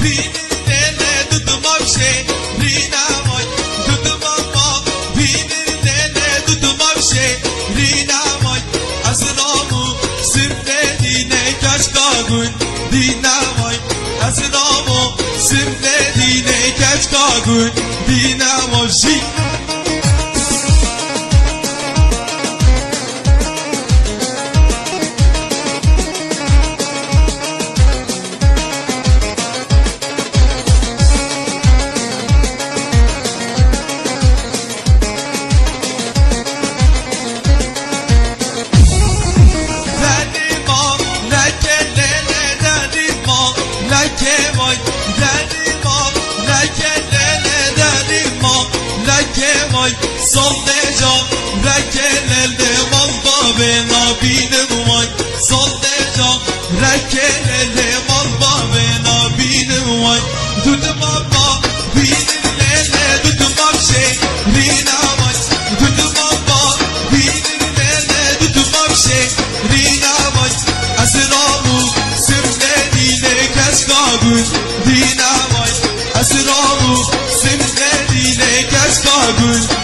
binirlele tutmam şehrine vay. Tutmam bak binirlele tutmam şehrine vay. Asra'mı sırfledine kaçta gün dine vay. Asra'mı sırfledine kaçta gün dine vay. Sol decan rekelelde malba bena binim vay. Sol decan rekelelde malba bena binim vay. Tutmam bak binirlele tutmam şehrine vay. Tutmam bak binirlele tutmam şehrine vay. Asra'mı sırfledine keşka gün dine vay. Asra'mı sırfledine keşka gün